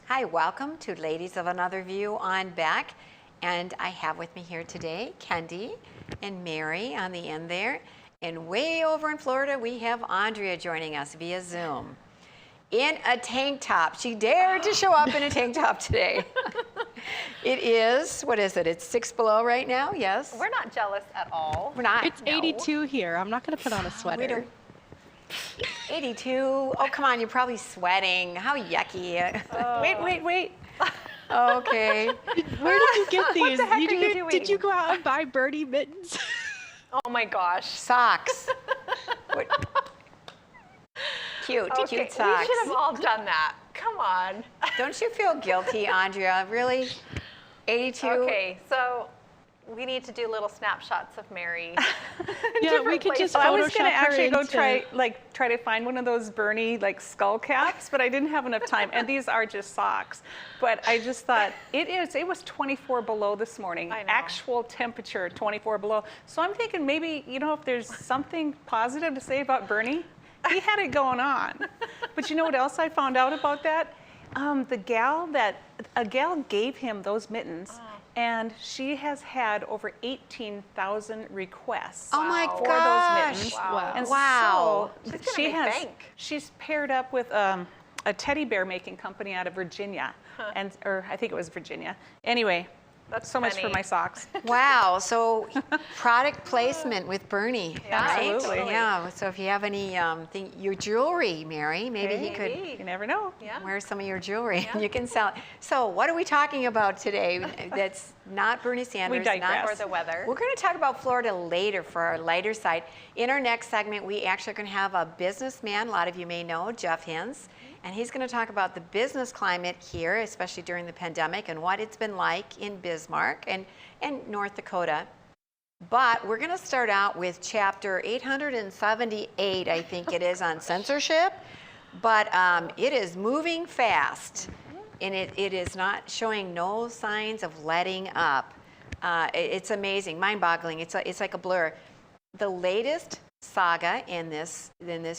Hi, welcome to Ladies of Another View on Beck. And I have with me here today Kendi and Mary on the end there. And way over in Florida, we have Andrea joining us via Zoom in a tank top. She dared to show up in a tank top today. It is, what is it? It's 6 below right now, yes? We're not jealous at all. We're not. It's 82 here. I'm not going to put on a sweater. We don't. 82. Oh, come on, you're probably sweating. How yucky. Wait. Okay. Where did you get these? the heck are you doing? Did you go out and buy birdie mittens? Oh my gosh. Socks. What? Cute Okay, socks. we should have all done that. Come on. Don't you feel guilty, Andrea? Really? 82? Okay, so we need to do little snapshots of Mary. Yeah, we could just I was Photoshop gonna her actually go into- try to find one of those Bernie skull caps, but I didn't have enough time. And these are just socks. But I just thought it was 24 below this morning. I know. Actual temperature 24 below. So I'm thinking maybe if there's something positive to say about Bernie, he had it going on. But you know what else I found out about that? A gal gave him those mittens. And she has had over 18,000 requests Oh my for gosh. those mittens. Wow. And Wow. so She's gonna make bank. she's paired up with a teddy bear making company out of Virginia, or I think it was Virginia. Anyway, That's so much for funny. my socks. Wow. So product placement with Bernie, Yeah, right? absolutely. Yeah. So if you have any, your jewelry, Mary, maybe he could Maybe. You never know. Yeah. wear some of your jewelry and you can sell it. So what are we talking about today that's not Bernie Sanders? digress. Not Or the weather. We're going to talk about Florida later for our lighter side. In our next segment, we actually are going to have a businessman, a lot of you may know, Jeff Hins, and he's going to talk about the business climate here, especially during the pandemic, and what it's been like in Bismarck and North Dakota. But we're going to start out with chapter 878, I think it is, on censorship. But it is moving fast, and it is not showing no signs of letting up. It's amazing, mind-boggling. It's like a blur. The latest saga in this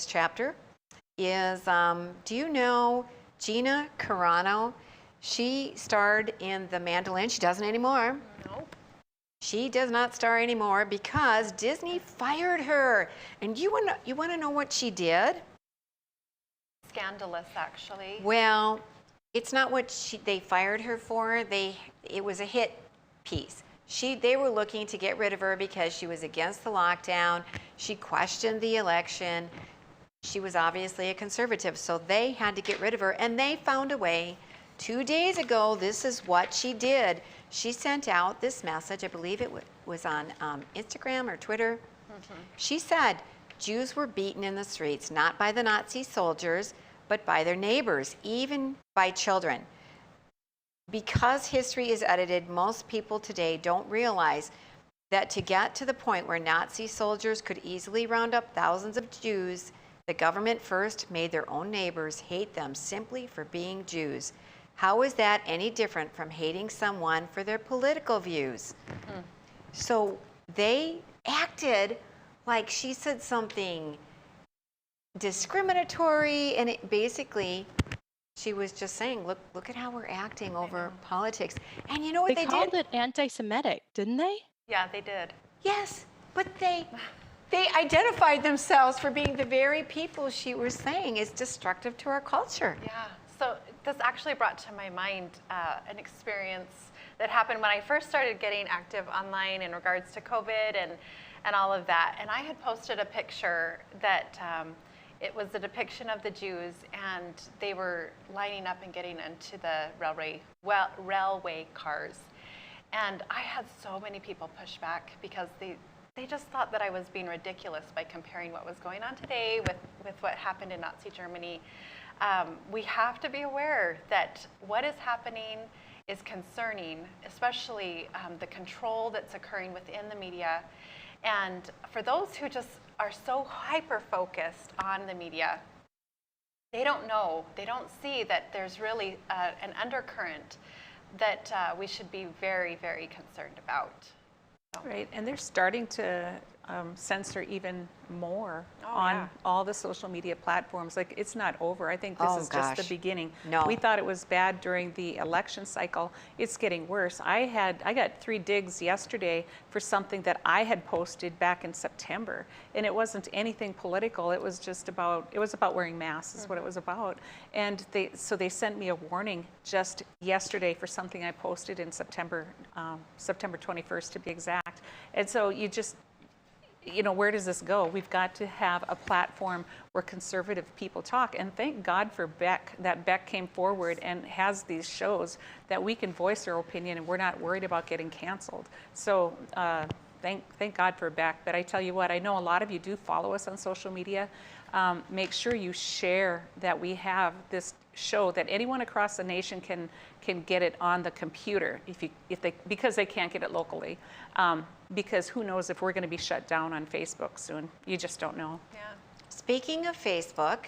chapter is, do you know Gina Carano? She starred in The Mandolin. She doesn't anymore. Nope. She does not star anymore because Disney fired her. And you want to know what she did? Scandalous, actually. Well, it's not what they fired her for. It was a hit piece. They were looking to get rid of her because she was against the lockdown. She questioned the election. She was obviously a conservative, so they had to get rid of her, and they found a way. 2 days ago, this is what she did. She sent out this message. I believe it was on Instagram or Twitter. She said Jews were beaten in the streets, not by the Nazi soldiers, but by their neighbors, even by children. Because history is edited, most people today don't realize that to get to the point where Nazi soldiers could easily round up thousands of Jews, the government first made their own neighbors hate them simply for being Jews. How is that any different from hating someone for their political views? So they acted like she said something discriminatory, and basically she was just saying, look at how we're acting over politics. And you know what They they called did? it anti-Semitic, didn't they? Yeah, they did. Yes, but they identified themselves for being the very people she was saying is destructive to our culture. Yeah. So this actually brought to my mind an experience that happened when I first started getting active online in regards to COVID and all of that. And I had posted a picture that it was a depiction of the Jews, and they were lining up and getting into the railway cars. And I had so many people push back because they just thought that I was being ridiculous by comparing what was going on today with what happened in Nazi Germany. We have to be aware that what is happening is concerning, especially the control that's occurring within the media. And for those who just are so hyper-focused on the media, they don't know, they don't see that there's really an undercurrent that we should be very, very concerned about. Right, and they're starting to censor even more Oh, on yeah. all the social media platforms. Like, it's not over. I think this Oh, is just the gosh. beginning. No. We thought it was bad during the election cycle. It's getting worse. I got 3 digs yesterday for something that I had posted back in September, and it wasn't anything political. It was just about wearing masks is what it was about. And they sent me a warning just yesterday for something I posted in September 21st to be exact. And so you just, where does this go? We've got to have a platform where conservative people talk. And thank God for Beck, that Beck came forward and has these shows that we can voice our opinion and we're not worried about getting canceled. So thank God for Beck. But I tell you what, I know a lot of you do follow us on social media. Make sure you share that we have this show that anyone across the nation can get it on the computer because they can't get it locally. Because who knows if we're going to be shut down on Facebook soon. You just don't know. Yeah. Speaking of Facebook,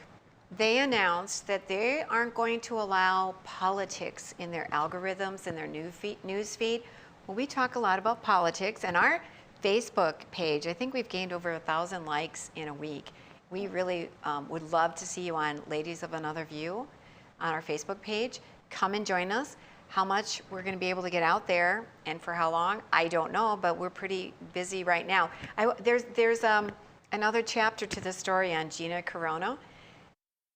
they announced that they aren't going to allow politics in their algorithms and their news feed. Well, we talk a lot about politics, and our Facebook page, I think we've gained over 1,000 likes in a week. We really would love to see you on Ladies of Another View on our Facebook page. Come and join us. How much we're going to be able to get out there and for how long, I don't know, but we're pretty busy right now. There's another chapter to the story on Gina Carano.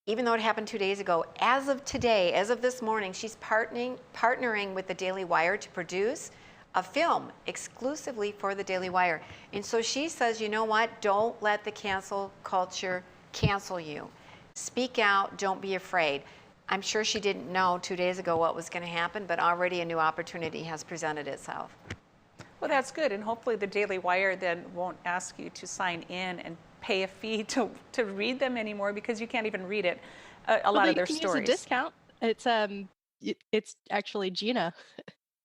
Even though it happened 2 days ago, as of today, as of this morning, she's partnering with the Daily Wire to produce a film exclusively for the Daily Wire. And so she says, you know what? Don't let the cancel culture cancel you. Speak out. Don't be afraid. I'm sure she didn't know 2 days ago what was going to happen, but already a new opportunity has presented itself. Well, that's good. And hopefully the Daily Wire then won't ask you to sign in and pay a fee to read them anymore because you can't even read it, a lot of their you can stories. use a discount. It's actually Gina.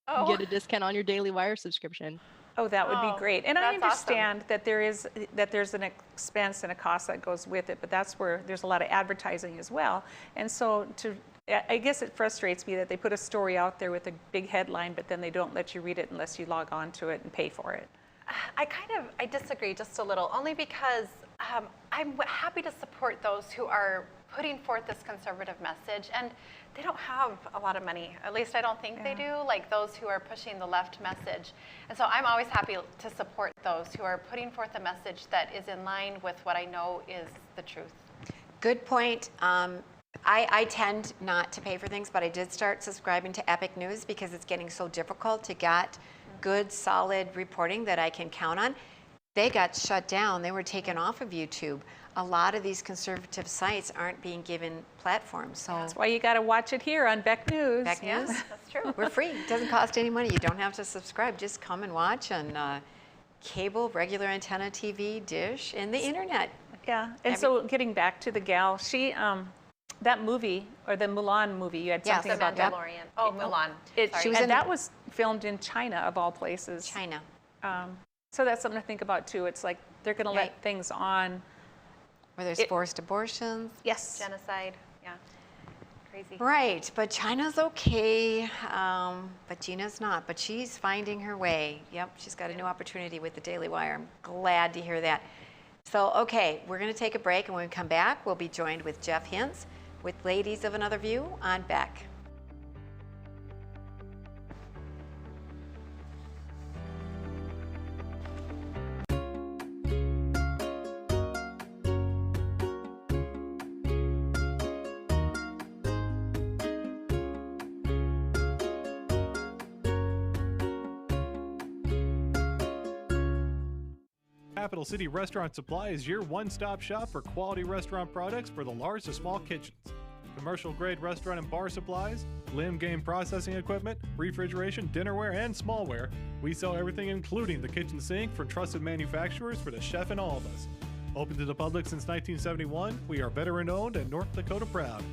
Oh. You get a discount on your Daily Wire subscription. Oh, that would be Oh, great. And I that's understand that there's an expense and a cost that goes with it, but that's where there's a lot of advertising as well. And so I guess it frustrates me that they put a story out there with a big headline, but then they don't let you read it unless you log on to it and pay for it. I disagree just a little, only because I'm happy to support those who are putting forth this conservative message, and they don't have a lot of money. At least I don't think they do, like those who are pushing the left message. And so I'm always happy to support those who are putting forth a message that is in line with what I know is the truth. Good point. I tend not to pay for things, but I did start subscribing to Epic News because it's getting so difficult to get good, solid reporting that I can count on. They got shut down. They were taken off of YouTube. A lot of these conservative sites aren't being given platforms. So That's why you got to watch it here on Beck News. Beck Yeah, News, that's true. we're free. It doesn't cost any money. You don't have to subscribe. Just come and watch on cable, regular antenna TV, dish, and the internet. Yeah, and so getting back to the gal, she, that movie, or the Mulan movie, you had Yes, something The about that. Mandalorian. Oh, Mulan. Sorry. She was and in that the- was filmed in China, of all places. China. So that's something to think about too. It's like they're going to Right. let things on. Where there's forced abortions. Yes. Genocide. Yeah. Crazy. Right, but China's okay, but Gina's not. But she's finding her way. Yep, she's got a new opportunity with the Daily Wire. I'm glad to hear that. So, okay, we're going to take a break, and when we come back, we'll be joined with Jeff Hintz with Ladies of Another View on Beck. Capital City Restaurant Supply is your one-stop shop for quality restaurant products for the large to small kitchens. Commercial-grade restaurant and bar supplies, limb game processing equipment, refrigeration, dinnerware, and smallware. We sell everything including the kitchen sink from trusted manufacturers for the chef and all of us. Open to the public since 1971, we are veteran-owned and North Dakota proud.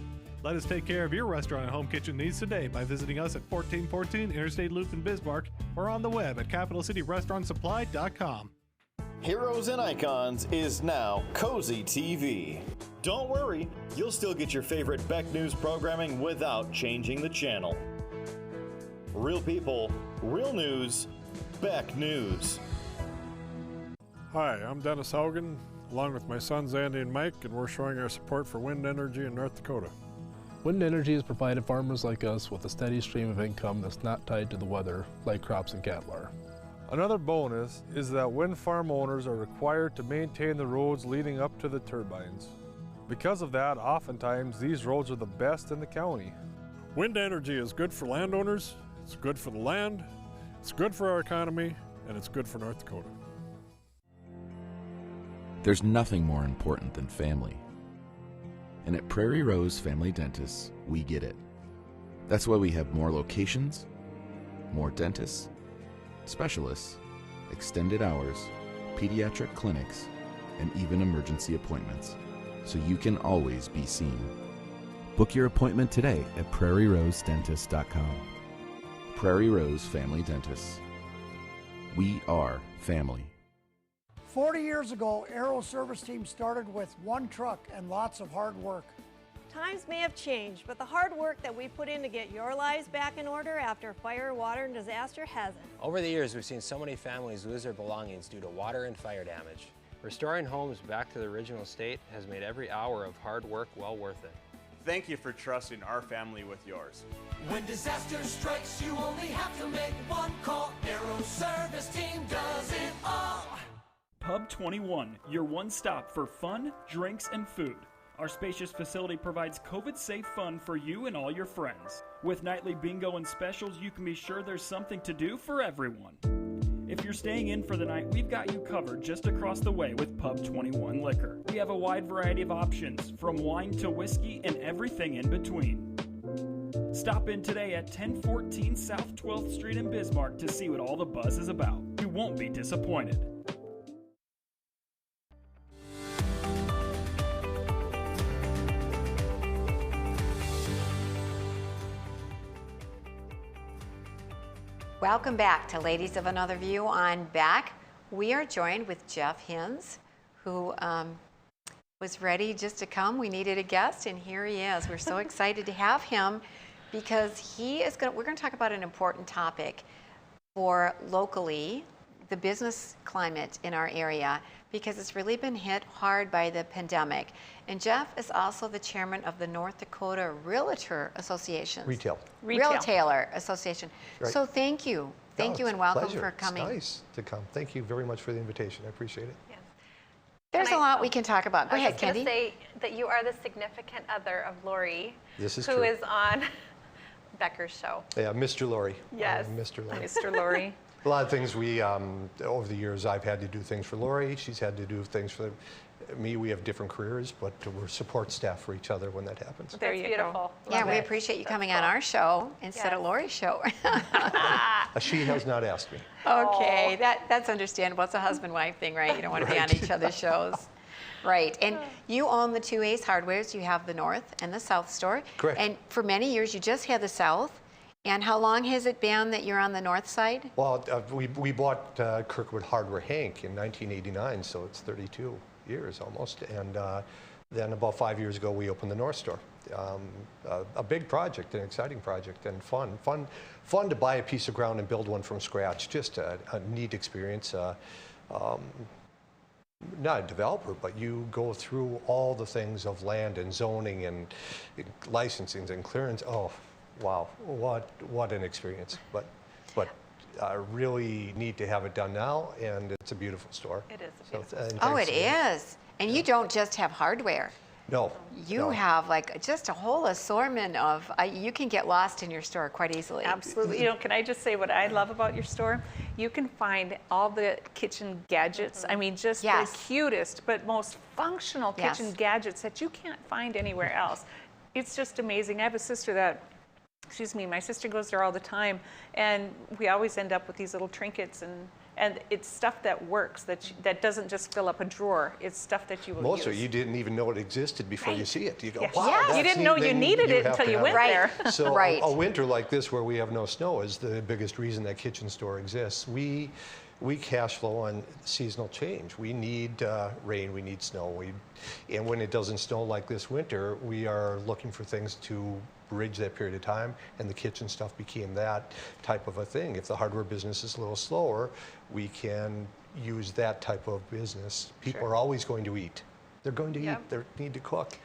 Let us take care of your restaurant and home kitchen needs today by visiting us at 1414 Interstate Loop in Bismarck or on the web at capitalcityrestaurantsupply.com. Heroes and Icons is now Cozy TV. Don't worry, you'll still get your favorite Beck News programming without changing the channel. Real people, real news, Beck News. Hi, I'm Dennis Haugen, along with my sons Andy and Mike, and we're showing our support for wind energy in North Dakota. Wind energy has provided farmers like us with a steady stream of income that's not tied to the weather like crops and cattle are. Another bonus is that wind farm owners are required to maintain the roads leading up to the turbines. Because of that, oftentimes these roads are the best in the county. Wind energy is good for landowners, it's good for the land, it's good for our economy, and it's good for North Dakota. There's nothing more important than family. And at Prairie Rose Family Dentists, we get it. That's why we have more locations, more dentists, specialists, extended hours, pediatric clinics, and even emergency appointments, so you can always be seen. Book your appointment today at prairierosedentist.com. Prairie Rose Family Dentists. We are family. 40 years ago, Aero Service Team started with one truck and lots of hard work. Times may have changed, but the hard work that we put in to get your lives back in order after fire, water, and disaster hasn't. Over the years, we've seen so many families lose their belongings due to water and fire damage. Restoring homes back to the original state has made every hour of hard work well worth it. Thank you for trusting our family with yours. When disaster strikes, you only have to make one call. Aero Service Team does it all. Pub 21, your one stop for fun, drinks, and food. Our spacious facility provides COVID-safe fun for you and all your friends. With nightly bingo and specials, you can be sure there's something to do for everyone. If you're staying in for the night, we've got you covered just across the way with Pub 21 Liquor. We have a wide variety of options, from wine to whiskey and everything in between. Stop in today at 1014 South 12th Street in Bismarck to see what all the buzz is about. You won't be disappointed. Welcome back to Ladies of Another View on Back. We are joined with Jeff Hinz, who was ready just to come. We needed a guest, and here he is. We're so excited to have him because we're going to talk about an important topic for locally, the business climate in our area, because it's really been hit hard by the pandemic. And Jeff is also the chairman of the North Dakota Realtor Association. Retailer Association. Right. So thank you. Thank you and welcome for coming. It's nice to come. Thank you very much for the invitation. I appreciate it. Yes. There's a lot we can talk about. Go ahead, Kendi. I was going to say that you are the significant other of Lori, This is who true. is on Becker's show. Yeah, Mr. Lori. Yes. Mr. Lori. Mr. Lori. A lot of things over the years, I've had to do things for Lori. She's had to do things for me. We have different careers, but we're support staff for each other when that happens. There you beautiful. Go. Yeah, we appreciate you coming on our show instead of Lori's show. She has not asked me. Okay, that's understandable. It's a husband-wife thing, right? You don't want to be on each other's shows. Right, and you own the two Ace Hardwares. You have the North and the South store. Correct. And for many years, you just had the South. And how long has it been that you're on the north side? Well, we bought Kirkwood Hardware Hank in 1989, so it's 32 years almost. And then about 5 years ago, we opened the North store. A big project, an exciting project, and fun to buy a piece of ground and build one from scratch. Just a neat experience. Not a developer, but you go through all the things of land and zoning and licensing and clearance. Oh, wow, what an experience. But really need to have it done now, and it's a beautiful store. It is a beautiful store. Oh, it is. And you don't just have hardware. No. You have like just a whole assortment of, you can get lost in your store quite easily. Absolutely. Can I just say what I love about your store? You can find all the kitchen gadgets. I mean, just the cutest but most functional kitchen gadgets that you can't find anywhere else. It's just amazing. I have a sister that, my sister goes there all the time, and we always end up with these little trinkets, and it's stuff that works, that doesn't just fill up a drawer. It's stuff that you will Most use. of it, you didn't even know it existed before you see it. You go, Yes. wow, Yes. that's You didn't neat. know you Then needed it have until to you have went it. there. So Right. a winter like this where we have no snow is the biggest reason that kitchen store exists. We cash flow on seasonal change. We need rain, we need snow. And when it doesn't snow like this winter, we are looking for things to bridge that period of time, and the kitchen stuff became that type of a thing. If the hardware business is a little slower, we can use that type of business. People Sure. are always going to eat. They're going to Yep. eat. They need to cook.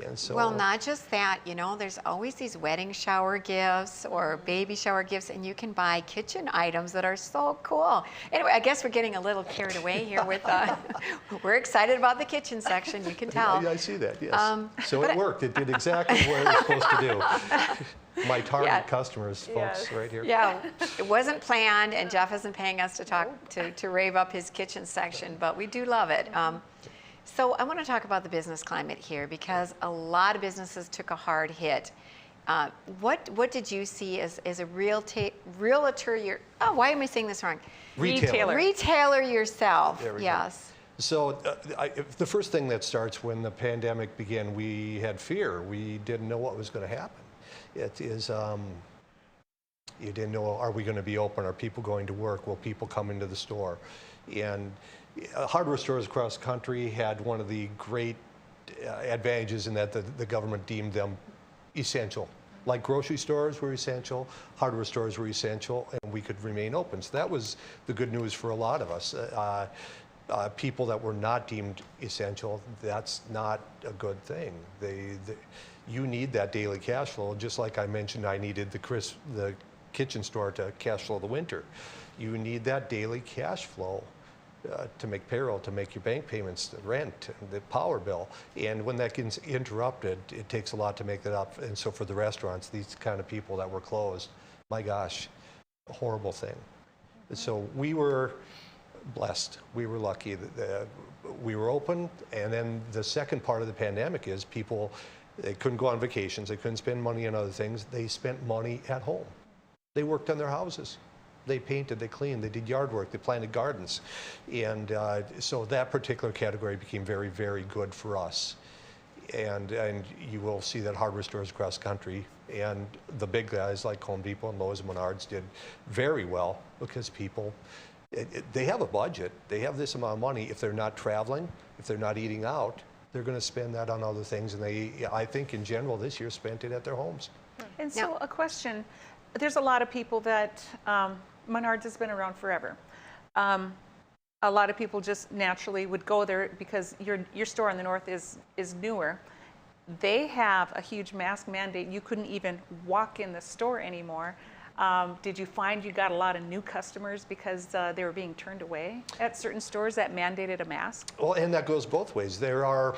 And so, Well, not just that, you know, there's always these wedding shower gifts or baby shower gifts, and you can buy kitchen items that are so cool. Anyway, I guess we're getting a little carried away here with, we're excited about the kitchen section, you can tell. Yeah, I see that, yes. So but it worked. It did exactly what it was supposed to do. My target customers, folks, right here. Yeah, it wasn't planned, and Jeff isn't paying us to talk to rave up his kitchen section, but we do love it. So I want to talk about the business climate here because a lot of businesses took a hard hit. What did you see as a realtor? Why am I saying this wrong? Retailer. Retailer yourself. There we go. Yes. So the first thing that starts when the pandemic began, we had fear. We didn't know what was going to happen. It is, you didn't know, are we going to be open? Are people going to work? Will people come into the store? And hardware stores across the country had one of the great advantages in that the government deemed them essential. Like grocery stores were essential, hardware stores were essential, and we could remain open. So that was the good news for a lot of us. People that were not deemed essential, that's not a good thing. You need that daily cash flow, just like I mentioned I needed the kitchen store to cash flow the winter. You need that daily cash flow to make payroll, to make your bank payments, the rent, the power bill. And when that gets interrupted, it takes a lot to make that up. And so for the restaurants, these kind of people that were closed, my gosh, a horrible thing. So we were blessed. We were lucky that we were open. And then the second part of the pandemic is people, they couldn't go on vacations. They couldn't spend money on other things. They spent money at home. They worked on their houses. They painted, they cleaned, they did yard work, they planted gardens. And so that particular category became very, very good for us. And you will see that hardware stores across the country and the big guys like Home Depot and Lowe's and Menards did very well because people, they have a budget. They have this amount of money. If they're not traveling, if they're not eating out, they're going to spend that on other things. And I think in general this year spent it at their homes. And so a question, there's a lot of people that, Menards has been around forever. A lot of people just naturally would go there because your store in the north is newer. They have a huge mask mandate. You couldn't even walk in the store anymore. Did you find you got a lot of new customers because they were being turned away at certain stores that mandated a mask? Well, and that goes both ways. There are,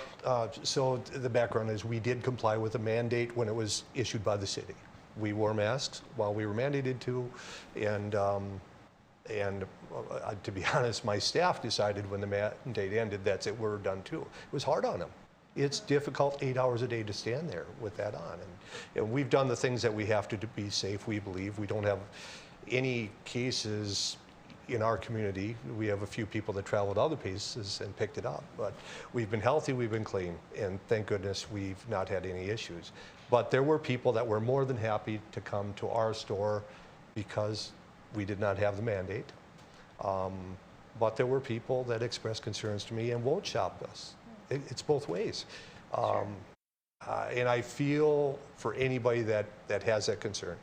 so the background is we did comply with a mandate when it was issued by the city. We wore masks while we were mandated to, and to be honest, my staff decided when the mandate ended, that's it, we're done too. It was hard on them. It's difficult 8 hours a day to stand there with that on. And we've done the things that we have to be safe, we believe. We don't have any cases in our community. We have a few people that traveled other places and picked it up. But we've been healthy, we've been clean, and thank goodness we've not had any issues. But there were people that were more than happy to come to our store because we did not have the mandate. But there were people that expressed concerns to me and won't shop with us. It's both ways. Sure. And I feel for anybody that has that concern.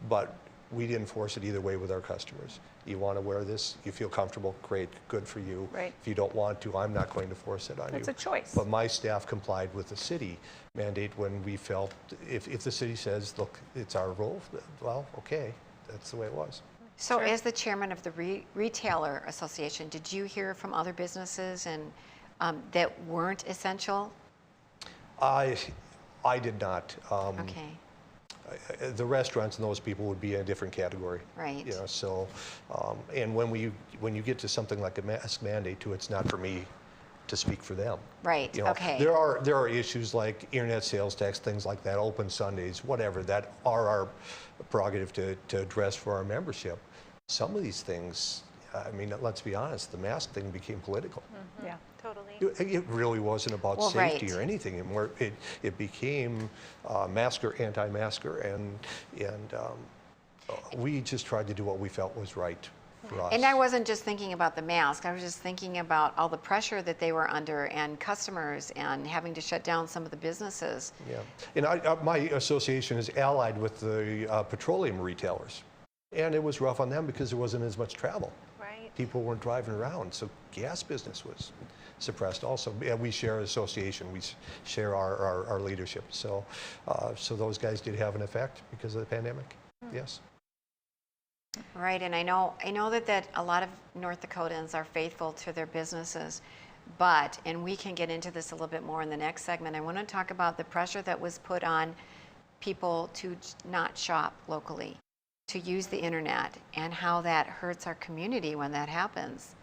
But we didn't force it either way with our customers. You want to wear this, you feel comfortable, great, good for you. Right. If you don't want to, I'm not going to force it on you. It's a choice. But my staff complied with the city mandate when we felt, if the city says, look, it's our rule, well, okay, that's the way it was. So as the chairman of the Retailer Association, did you hear from other businesses and that weren't essential? I did not. Okay. The restaurants and those people would be in a different category. Right. You know, so, and when you get to something like a mask mandate too, it's not for me to speak for them. Right, You know, okay. There are issues like internet sales tax, things like that, open Sundays, whatever, that are our prerogative to address for our membership. Some of these things, I mean, let's be honest, the mask thing became political. Yeah, totally. It really wasn't about safety or anything. It became masker, anti-masker, and we just tried to do what we felt was right for us. And I wasn't just thinking about the mask. I was just thinking about all the pressure that they were under and customers and having to shut down some of the businesses. Yeah, and my association is allied with the petroleum retailers. And it was rough on them because there wasn't as much travel. Right. People weren't driving around, so gas business was suppressed also. Yeah, we share an association, we share our leadership. So, so those guys did have an effect because of the pandemic, yes. Right, and I know that a lot of North Dakotans are faithful to their businesses, but, and we can get into this a little bit more in the next segment, I want to talk about the pressure that was put on people to not shop locally, to use the internet, and how that hurts our community when that happens.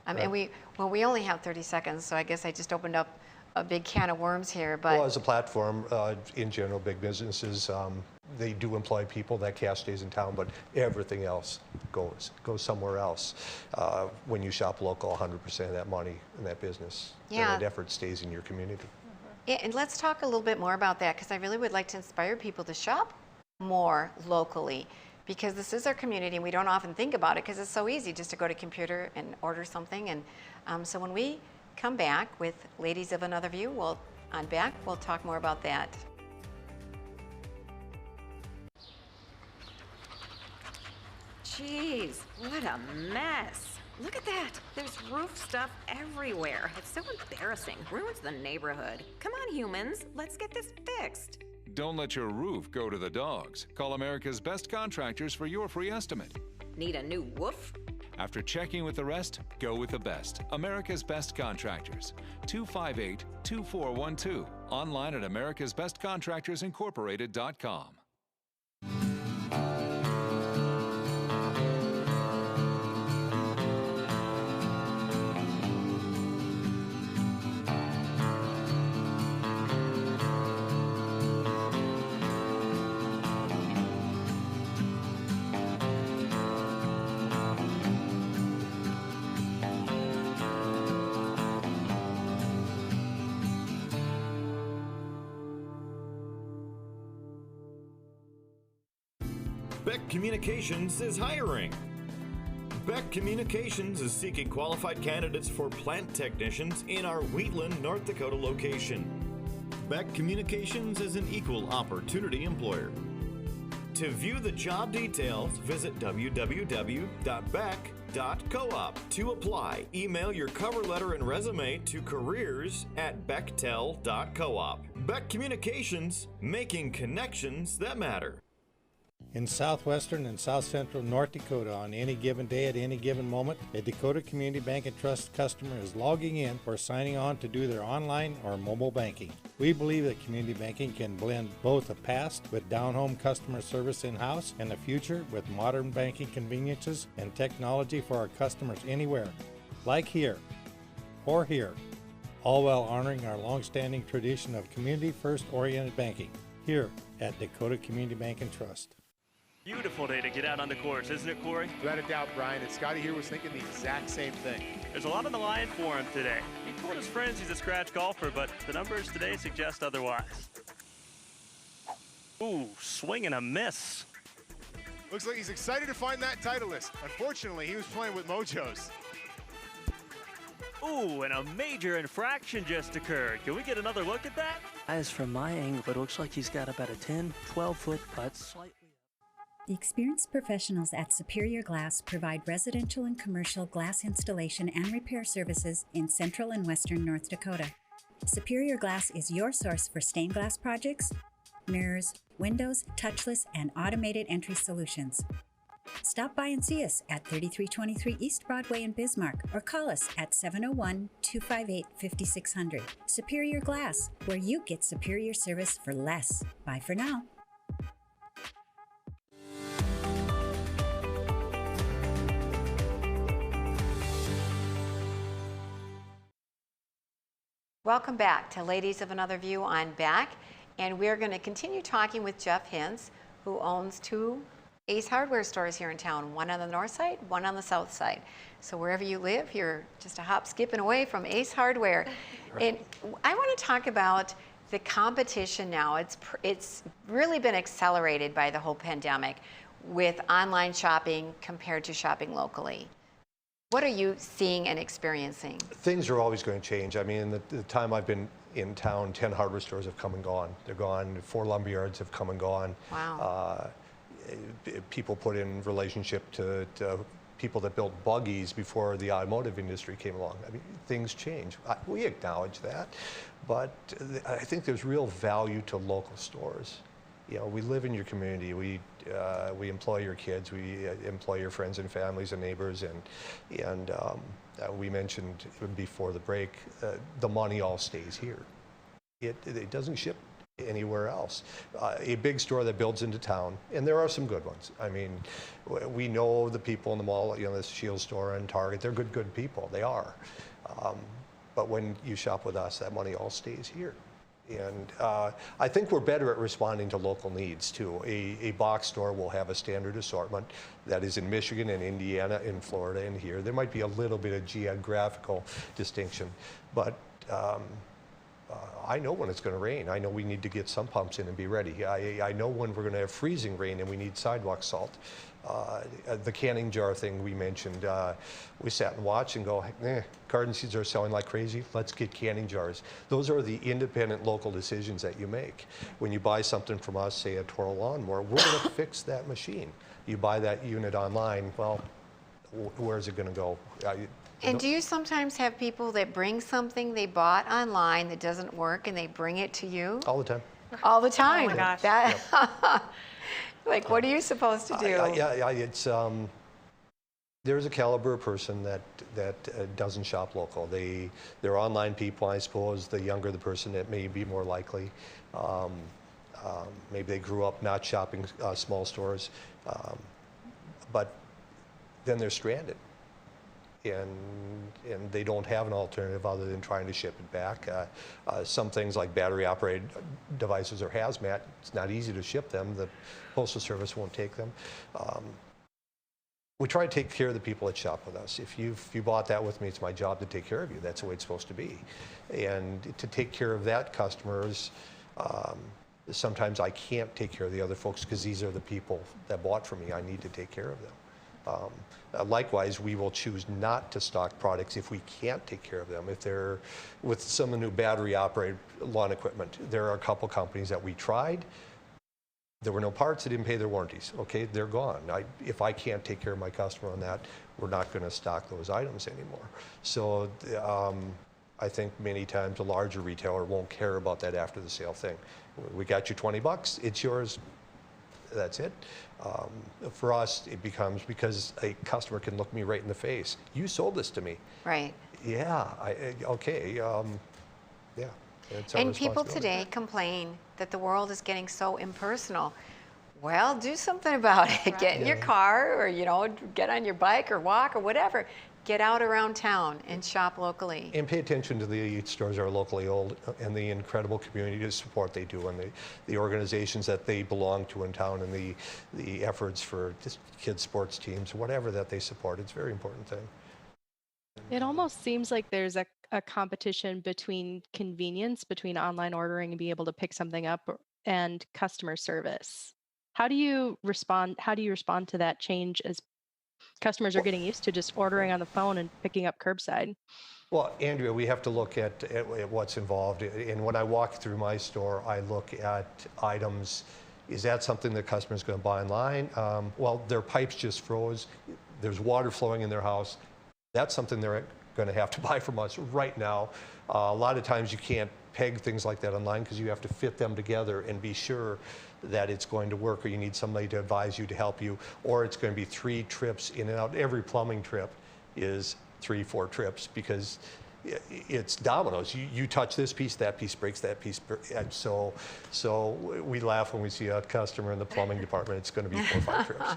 And we only have 30 seconds, so I guess I just opened up a big can of worms here. But well, as a platform, in general, big businesses, they do employ people. That cash stays in town, but everything else goes somewhere else. When you shop local, 100% of that money in that business, and that effort stays in your community. Yeah, and let's talk a little bit more about that, because I really would like to inspire people to shop more locally, because this is our community and we don't often think about it because it's so easy just to go to computer and order something. And so when we come back with Ladies of Another View, we'll talk more about that. Jeez, what a mess. Look at that. There's roof stuff everywhere. It's so embarrassing. Ruins the neighborhood. Come on, humans. Let's get this fixed. Don't let your roof go to the dogs. Call America's Best Contractors for your free estimate. Need a new woof? After checking with the rest, go with the best. America's Best Contractors. 258-2412. Online at americasbestcontractorsincorporated.com. Beck Communications is hiring. Beck Communications is seeking qualified candidates for plant technicians in our Wheatland, North Dakota location. Beck Communications is an equal opportunity employer. To view the job details, visit www.beck.coop. To apply, email your cover letter and resume to careers@bechtel.coop. Beck Communications, making connections that matter. In southwestern and south central North Dakota, on any given day at any given moment, a Dakota Community Bank and Trust customer is logging in or signing on to do their online or mobile banking. We believe that community banking can blend both a past with down-home customer service in-house and a future with modern banking conveniences and technology for our customers anywhere, like here or here, all while honoring our long-standing tradition of community-first oriented banking here at Dakota Community Bank and Trust. Beautiful day to get out on the course, isn't it, Corey? Without a doubt, Brian. And Scotty here was thinking the exact same thing. There's a lot on the line for him today. He told his friends he's a scratch golfer, but the numbers today suggest otherwise. Ooh, swing and a miss. Looks like he's excited to find that Titleist. Unfortunately, he was playing with Mojos. Ooh, and a major infraction just occurred. Can we get another look at that? Guys, from my angle, it looks like he's got about a 10, 12-foot putt, slightly. The experienced professionals at Superior Glass provide residential and commercial glass installation and repair services in central and western North Dakota. Superior Glass is your source for stained glass projects, mirrors, windows, touchless, and automated entry solutions. Stop by and see us at 3323 East Broadway in Bismarck or call us at 701-258-5600. Superior Glass, where you get superior service for less. Bye for now. Welcome back to Ladies of Another View. I'm back, and we're going to continue talking with Jeff Hintz, who owns 2 Ace Hardware stores here in town, one on the north side, one on the south side. So wherever you live, you're just a hop, skipping away from Ace Hardware. Right. And I want to talk about the competition now. It's really been accelerated by the whole pandemic with online shopping compared to shopping locally. What are you seeing and experiencing? Things are always going to change. I mean, the time I've been in town, 10 hardware stores have come and gone. They're gone. 4 lumberyards have come and gone. Wow. People put in relationship to people that built buggies before the automotive industry came along. I mean, things change. We acknowledge that, but I think there's real value to local stores. You know, we live in your community. We employ your kids. We employ your friends and families and neighbors. And we mentioned before the break, the money all stays here. It doesn't ship anywhere else. A big store that builds into town, and there are some good ones. I mean, we know the people in the mall, you know, the Shield store and Target, they're good people, they are. But when you shop with us, that money all stays here. And I think we're better at responding to local needs too. A box store will have a standard assortment that is in Michigan and Indiana and Florida and here. There might be a little bit of geographical distinction, but I know when it's going to rain. I know we need to get sump pumps in and be ready. I know when we're going to have freezing rain and we need sidewalk salt. The canning jar thing we mentioned, we sat and watched and go, garden seeds are selling like crazy, let's get canning jars. Those are the independent local decisions that you make. When you buy something from us, say a Toro lawnmower, we're going to fix that machine. You buy that unit online, well, where's it going to go? And do you sometimes have people that bring something they bought online that doesn't work and they bring it to you? All the time. All the time? Oh my gosh. That, like, what are you supposed to do? It's there's a caliber of person that doesn't shop local. They're online people, I suppose. The younger the person, that may be more likely. Maybe they grew up not shopping small stores, but then they're stranded. And they don't have an alternative other than trying to ship it back. Some things like battery-operated devices or hazmat, it's not easy to ship them. The Postal Service won't take them. We try to take care of the people that shop with us. If you bought that with me, it's my job to take care of you. That's the way it's supposed to be. And to take care of that customers, sometimes I can't take care of the other folks because these are the people that bought from me. I need to take care of them. Likewise, we will choose not to stock products if we can't take care of them. If they're with some of the new battery-operated lawn equipment, there are a couple companies that we tried. There were no parts, they didn't pay their warranties. Okay, they're gone. If I can't take care of my customer on that, we're not going to stock those items anymore. So I think many times a larger retailer won't care about that after the sale thing. We got you $20, it's yours. That's it. For us, it becomes because a customer can look me right in the face. You sold this to me. Right. Yeah. Okay. Yeah. And people today complain that the world is getting so impersonal. Well, do something about it. Right. Get in your car, or get on your bike or walk or whatever. Get out around town and shop locally. And pay attention to the stores that are locally owned and the incredible community support they do, and the organizations that they belong to in town, and the efforts for just kids' sports teams, whatever that they support. It's a very important thing. It almost seems like there's a competition between convenience, between online ordering and being able to pick something up, and customer service. How do you respond to that change as customers are getting used to just ordering on the phone and picking up curbside? Well, Andrea, we have to look at what's involved. And when I walk through my store, I look at items. Is that something the customer's going to buy online? Well, their pipes just froze. There's water flowing in their house. That's something they're going to have to buy from us right now. A lot of times you can't peg things like that online because you have to fit them together and be sure that it's going to work, or you need somebody to advise you, to help you, or it's going to be 3 trips in and out. Every plumbing trip is 3-4 trips because it's dominoes. You touch this piece, that piece breaks, that piece, and so we laugh when we see a customer in the plumbing department. It's going to be 4 or 5 trips.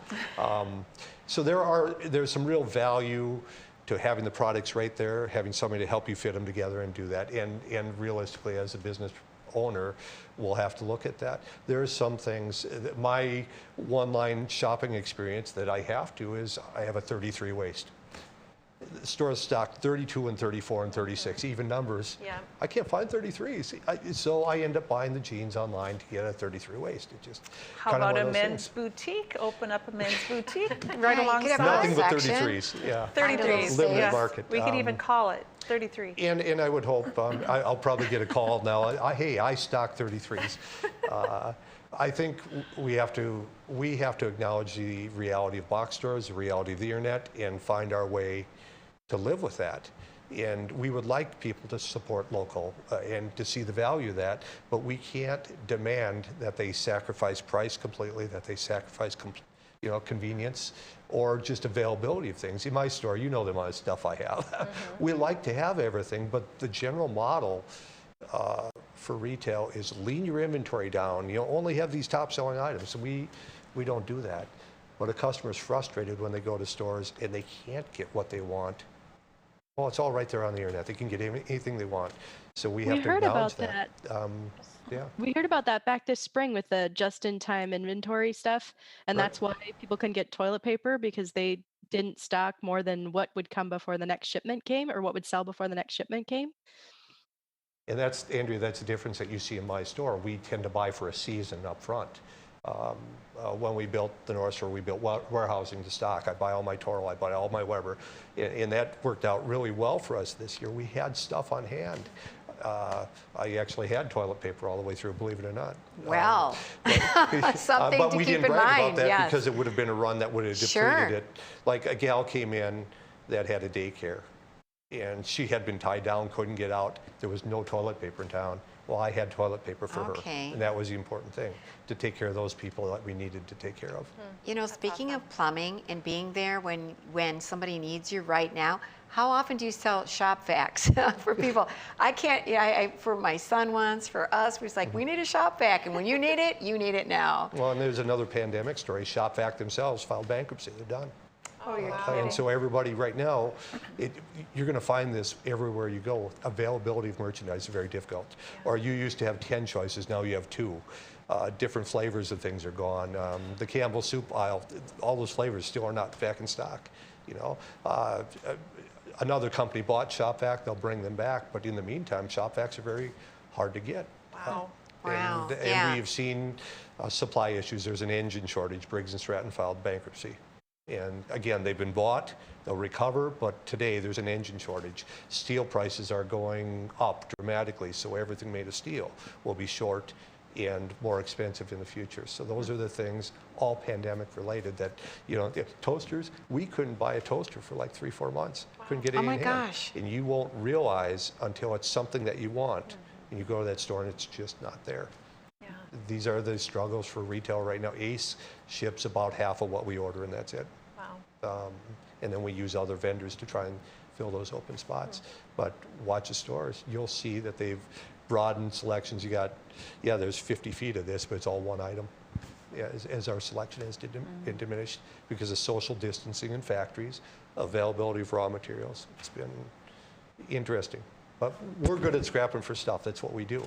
So there's some real value to having the products right there, having somebody to help you fit them together and do that, and realistically, as a business owner, we'll have to look at that. There are some things, my one-line shopping experience that I have to is I have a 33 waist. The store stocked 32 and 34 and 36, even numbers. Yeah. I can't find 33s. So I end up buying the jeans online to get a 33 waist. It just How about a men's boutique? Open up a men's boutique right alongside. Nothing but 33s. Yeah. 33s. Limited yes. market. We could even call it 33. And I would hope I'll probably get a call now. Hey, I stock 33s. I think we have to acknowledge the reality of box stores, the reality of the internet, and find our way to live with that. And we would like people to support local and to see the value of that, but we can't demand that they sacrifice price completely, that they sacrifice convenience or just availability of things. In my store, you know the amount of stuff I have. We like to have everything, but the general model for retail is lean your inventory down. You only have these top selling items. We don't do that. But a customer's frustrated when they go to stores and they can't get what they want. Well, it's all right there on the internet. They can get anything they want. So we have to acknowledge that. Yeah. We heard about that back this spring with the just-in-time inventory stuff, and that's why people couldn't get toilet paper, because they didn't stock more than what would come before the next shipment came, or what would sell before the next shipment came. And that's, Andrea, that's the difference that you see in my store. We tend to buy for a season up front. When we built the North Store, we built warehousing to stock. I buy all my Toro, I buy all my Weber, and that worked out really well for us this year. We had stuff on hand. I actually had toilet paper all the way through, believe it or not. Well, something but to we keep didn't in brag mind, about that yes. because it would have been a run that would have depleted it. Like a gal came in that had a daycare, and she had been tied down, couldn't get out. There was no toilet paper in town. Well, I had toilet paper for her, and that was the important thing, to take care of those people that we needed to take care of. You know, speaking of plumbing and being there when somebody needs you right now, how often do you sell shop vacs for people? I can't, for my son once, for us, we're just like, we need a shop vac, and when you need it now. Well, and there's another pandemic story. Shop Vac themselves filed bankruptcy. They're done. Oh, you're kidding. And so everybody right now, you're going to find this everywhere you go. Availability of merchandise is very difficult. Or you used to have 10 choices, now you have 2. Different flavors of things are gone. The Campbell soup aisle, all those flavors still are not back in stock. You know, another company bought Shop Vac, they'll bring them back, but in the meantime, Shop Vacs are very hard to get. Wow. And we've seen supply issues. There's an engine shortage. Briggs & Stratton filed bankruptcy. And again, they've been bought, they'll recover, but today there's an engine shortage. Steel prices are going up dramatically, so everything made of steel will be short and more expensive in the future. So those are the things, all pandemic related, that, you know, toasters, we couldn't buy a toaster for like 3-4 months. Couldn't get it in hand. Gosh. And you won't realize until it's something that you want, and you go to that store and it's just not there. These are the struggles for retail right now. Ace ships about half of what we order, and that's it. Wow. And then we use other vendors to try and fill those open spots. But watch the stores. You'll see that they've broadened selections. You got, there's 50 feet of this, but it's all one item. Yeah, as our selection has been diminished because of social distancing in factories, availability of raw materials. It's been interesting. But we're good at scrapping for stuff. That's what we do.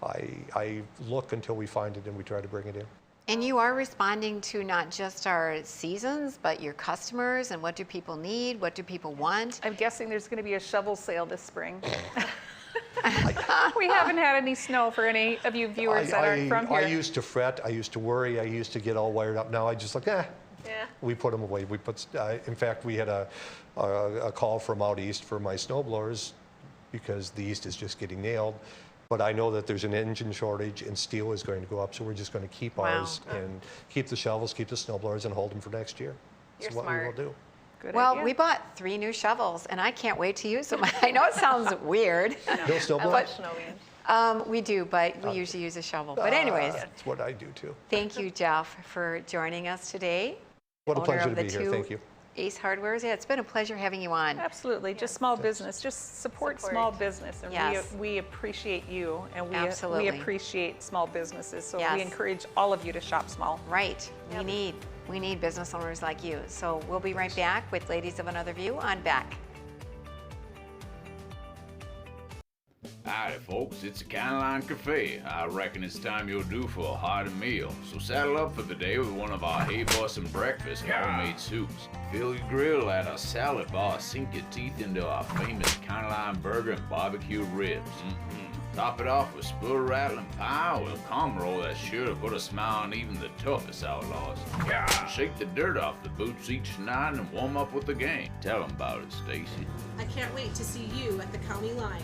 I look until we find it and we try to bring it in. And you are responding to not just our seasons, but your customers, and what do people need? What do people want? I'm guessing there's going to be a shovel sale this spring. We haven't had any snow for any of you viewers that aren't from here. I used to fret. I used to worry. I used to get all wired up. Now I just like, we put them away. We put. In fact, we had a call from out east for my snowblowers, because the east is just getting nailed. But I know that there's an engine shortage and steel is going to go up, so we're just going to keep ours and keep the shovels, keep the snowblowers, and hold them for next year. That's what we will do. Good well, idea. we bought 3 new shovels, and I can't wait to use them. I know it sounds weird. No snowblowers? We do, but we usually use a shovel. But anyways. That's what I do too. Thank you, Jeff, for joining us today. What a pleasure to be here. Thank you. Ace Hardwares. Yeah, it's been a pleasure having you on. Absolutely. Just small business. Just support small business. And we appreciate you, and we appreciate small businesses. So we encourage all of you to shop small. Right. We need business owners like you. So we'll be right back with Ladies of Another View on Beck. Howdy folks, it's the County Line Cafe. I reckon it's time you're due for a hearty meal. So saddle up for the day with one of our hay-bustin' breakfast homemade soups. Fill your grill at a salad bar, sink your teeth into our famous County Line burger and barbecue ribs. Top it off with spoon-rattling pie with a combo roll that's sure to put a smile on even the toughest outlaws. Shake the dirt off the boots each night and warm up with the gang. Tell them about it, Stacy. I can't wait to see you at the County Line.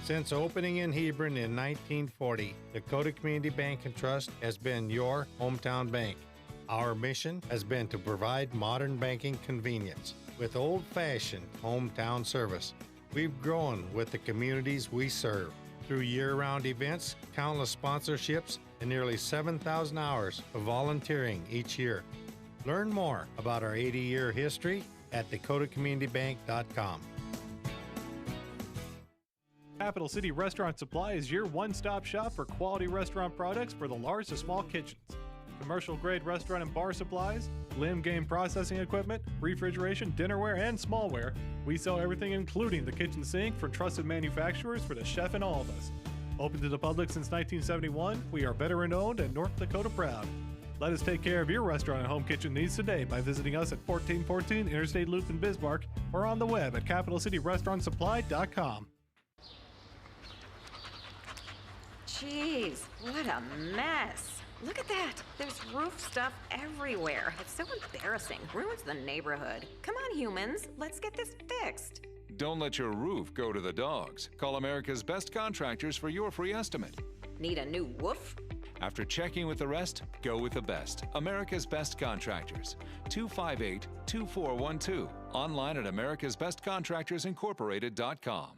Since opening in Hebron in 1940, Dakota Community Bank and Trust has been your hometown bank. Our mission has been to provide modern banking convenience with old-fashioned hometown service. We've grown with the communities we serve through year-round events, countless sponsorships, and nearly 7,000 hours of volunteering each year. Learn more about our 80-year history at dakotacommunitybank.com. Capital City Restaurant Supply is your one-stop shop for quality restaurant products for the large to small kitchens. Commercial-grade restaurant and bar supplies, limb game processing equipment, refrigeration, dinnerware, and smallware. We sell everything including the kitchen sink from trusted manufacturers for the chef and all of us. Open to the public since 1971, we are veteran-owned and North Dakota proud. Let us take care of your restaurant and home kitchen needs today by visiting us at 1414 Interstate Loop in Bismarck or on the web at capitalcityrestaurantsupply.com. Jeez, what a mess. Look at that. There's roof stuff everywhere. It's so embarrassing. Ruins the neighborhood. Come on, humans. Let's get this fixed. Don't let your roof go to the dogs. Call America's Best Contractors for your free estimate. Need a new woof? After checking with the rest, go with the best. America's Best Contractors. 258-2412. Online at americasbestcontractorsincorporated.com.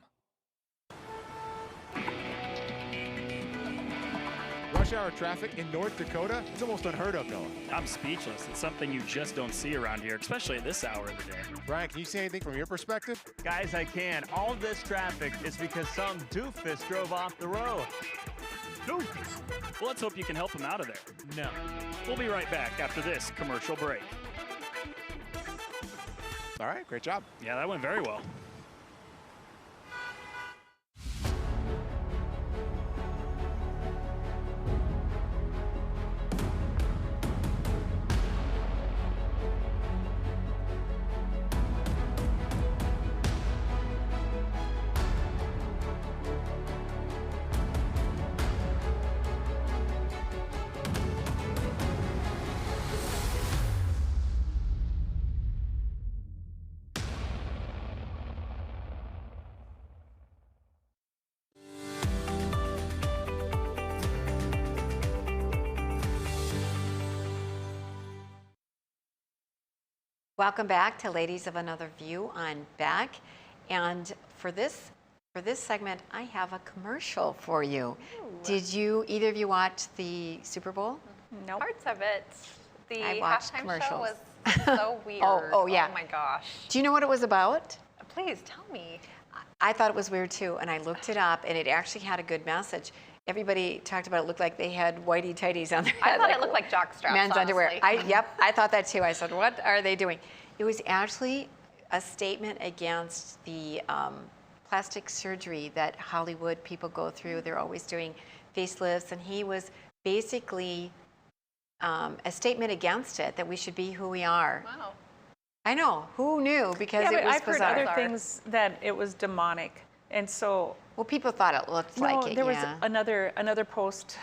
Rush hour traffic in North Dakota, it's almost unheard of, Noah. I'm speechless. It's something you just don't see around here, especially at this hour of the day. Brian, can you say anything from your perspective? Guys, I can. All of this traffic is because some doofus drove off the road. Doofus? Well, let's hope you can help him out of there. No. We'll be right back after this commercial break. All right, great job. Yeah, that went very well. Welcome back to Ladies of Another View on Beck. And for this segment, I have a commercial for you. Ooh. Did you, either of you watch the Super Bowl? No. Parts of it. The I watched halftime commercials. show was so weird. Oh, yeah. Oh my gosh. Do you know what it was about? Please tell me. I thought it was weird too, and I looked it up, and it actually had a good message. Everybody talked about it looked like they had whitey tighties on their head. I thought it looked like jock straps, men's underwear. honestly. Yep, I thought that too. I said, what are they doing? It was actually a statement against the plastic surgery that Hollywood people go through. They're always doing facelifts, and he was basically a statement against it, that we should be who we are. Wow. I know. Who knew? Because yeah, it but was I've bizarre. heard other things that it was demonic, and so. Well, people thought it looked like it. There was yeah. another post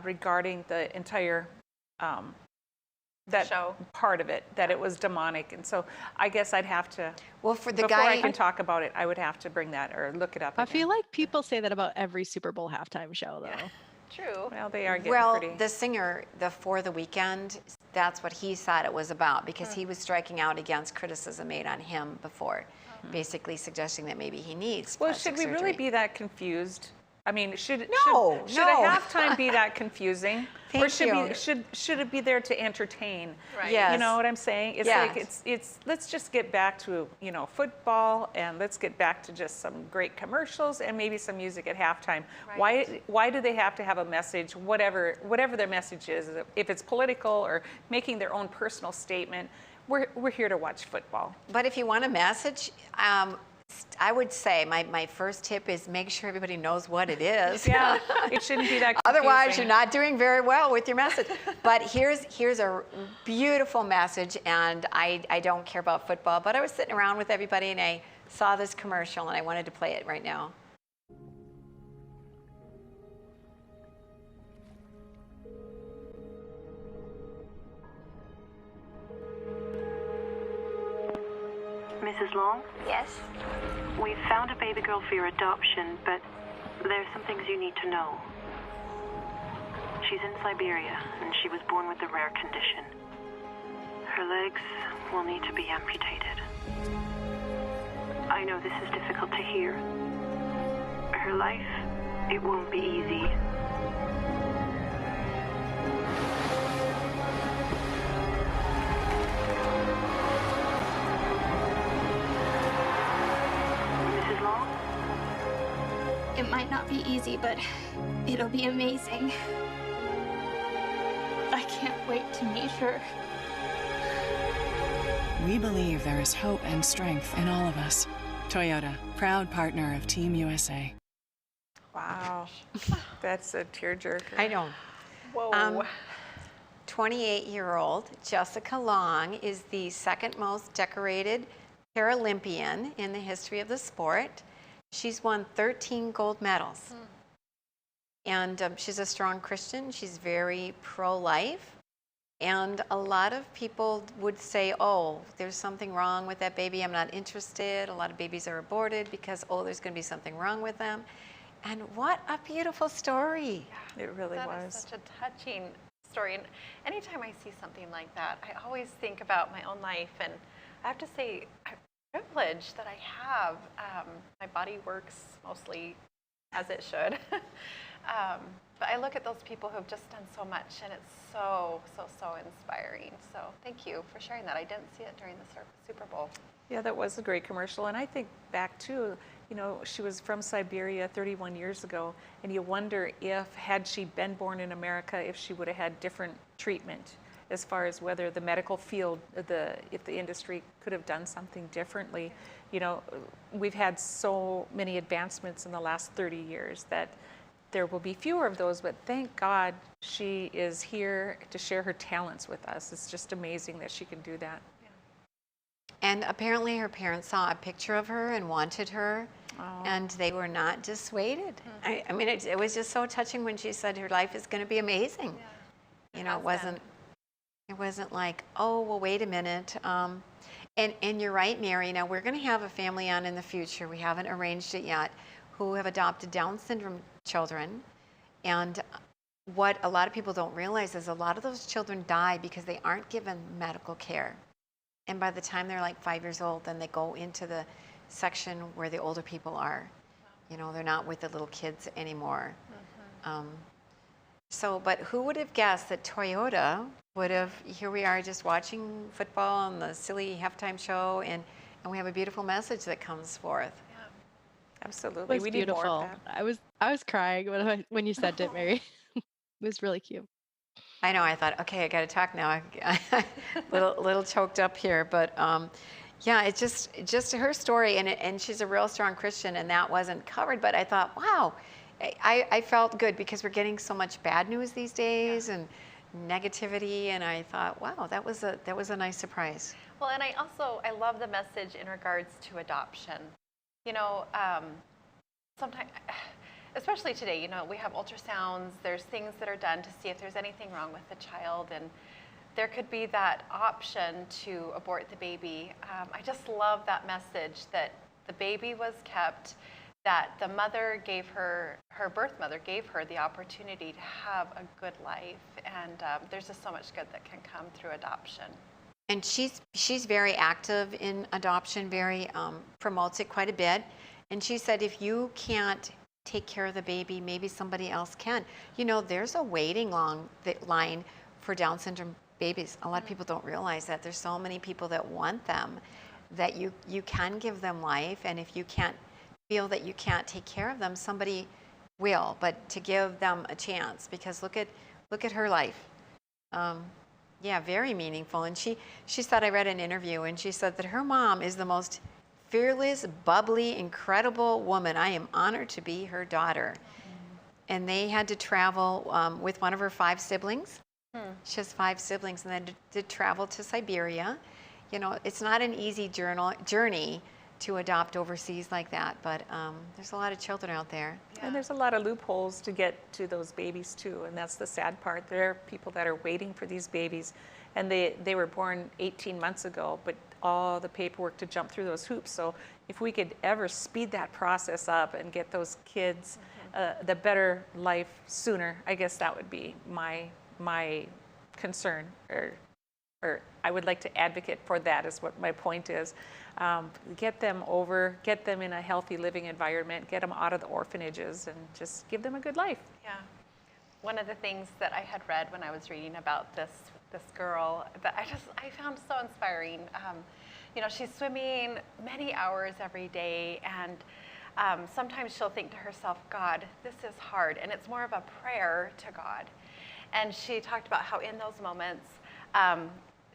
regarding the entire that show part of it, that it was demonic, and so I guess I'd have to. Well, for the before guy, I can talk about it, I would have to bring that or look it up. I feel like people say that about every Super Bowl halftime show, though. Yeah. True. Well, they are getting well, pretty. the singer, For the Weekend, that's what he thought it was about, because he was striking out against criticism made on him before, basically suggesting that maybe he needs Well, plastic should we really surgery. be that confused? I mean, should No. a halftime be that confusing, or Thank should it be there to entertain? Right. Yes. You know what I'm saying? It's Yeah. like it's let's just get back to football, and let's get back to just some great commercials and maybe some music at halftime. Right. Why do they have to have a message, whatever their message is, if it's political or making their own personal statement? We're here to watch football. But if you want a message, I would say my first tip is make sure everybody knows what it is. Yeah, it shouldn't be that confusing. Otherwise, you're not doing very well with your message. But here's a beautiful message, and I don't care about football, but I was sitting around with everybody, and I saw this commercial, and I wanted to play it right now. Mrs. Long? Yes? We've found a baby girl for your adoption, but There's some things you need to know. She's in Siberia, and she was born with a rare condition. Her legs will need to be amputated. I know this is difficult to hear. Her life, it won't be easy. Mrs. Long? It might not be easy, but it'll be amazing. I can't wait to meet her. We believe there is hope and strength in all of us. Toyota, proud partner of Team USA. Wow. That's a tearjerker. I know. Whoa. 28-year-old Jessica Long is the second most decorated Paralympian in the history of the sport. She's won 13 gold medals. And she's a strong Christian. She's very pro-life. And a lot of people would say, oh, there's something wrong with that baby. I'm not interested. A lot of babies are aborted because, oh, there's going to be something wrong with them. And what a beautiful story. It really That was. is such a touching story. And anytime I see something like that, I always think about my own life. And I have to say, I'm privileged that I have. My body works mostly as it should. But I look at those people who have just done so much, and it's so inspiring. So thank you for sharing that. I didn't see it during the Super Bowl. Yeah, that was a great commercial. And I think back too, you know, she was from Siberia 31 years ago, and you wonder if, had she been born in America, if she would have had different treatment as far as whether the medical field, if the industry could have done something differently. You know, we've had so many advancements in the last 30 years that there will be fewer of those, but thank God she is here to share her talents with us. It's just amazing that she can do that. And apparently her parents saw a picture of her and wanted her, and they were not dissuaded. I mean, it was just so touching when she said her life is going to be amazing. You know, it wasn't like, oh, well, wait a minute. And you're right, Mary. Now, we're going to have a family on in the future. We haven't arranged it yet, who have adopted Down syndrome children. And what a lot of people don't realize is a lot of those children die because they aren't given medical care. And by the time they're like 5 years old, then they go into the section where the older people are. You know, they're not with the little kids anymore. But who would have guessed that Toyota would have, here we are just watching football and the silly halftime show, and we have a beautiful message that comes forth. Absolutely. It was beautiful. I was crying when you said it, Mary. It was really cute. I know. I thought, okay, I got to talk now. little choked up here, but yeah, it's just her story, and she's a real strong Christian, and that wasn't covered. But I thought, wow, I felt good because we're getting so much bad news these days and negativity, and I thought, wow, that was a nice surprise. Well, and I love the message in regards to adoption. You know, sometimes, especially today, you know, we have ultrasounds, there's things that are done to see if there's anything wrong with the child, and there could be that option to abort the baby. I just love that message that the baby was kept, that the mother gave her birth mother gave her the opportunity to have a good life, and there's just so much good that can come through adoption. And she's very active in adoption, very promotes it quite a bit. And she said, if you can't take care of the baby, maybe somebody else can. You know, there's a waiting line for Down syndrome babies. A lot of people don't realize that. There's so many people that want them, that you can give them life. And if you can't feel that you can't take care of them, somebody will. But to give them a chance, because look at her life. Yeah, very meaningful. And she said, I read an interview, and she said that her mom is the most fearless, bubbly, incredible woman. I am honored to be her daughter. And they had to travel with one of her 5 siblings. She has 5 siblings, and they did travel to Siberia. You know, it's not an easy journey to adopt overseas like that, but there's a lot of children out there. And there's a lot of loopholes to get to those babies too, and that's the sad part. There are people that are waiting for these babies, and they were born 18 months ago, but all the paperwork to jump through those hoops. So if we could ever speed that process up and get those kids the better life sooner, I guess that would be my concern, or I would like to advocate for that, is what my point is. Get them in a healthy living environment, get them out of the orphanages, and just give them a good life. Yeah. One of the things that I had read when I was reading about this girl that I found so inspiring. You know, she's swimming many hours every day, and sometimes she'll think to herself, God, this is hard, and it's more of a prayer to God. And she talked about how in those moments,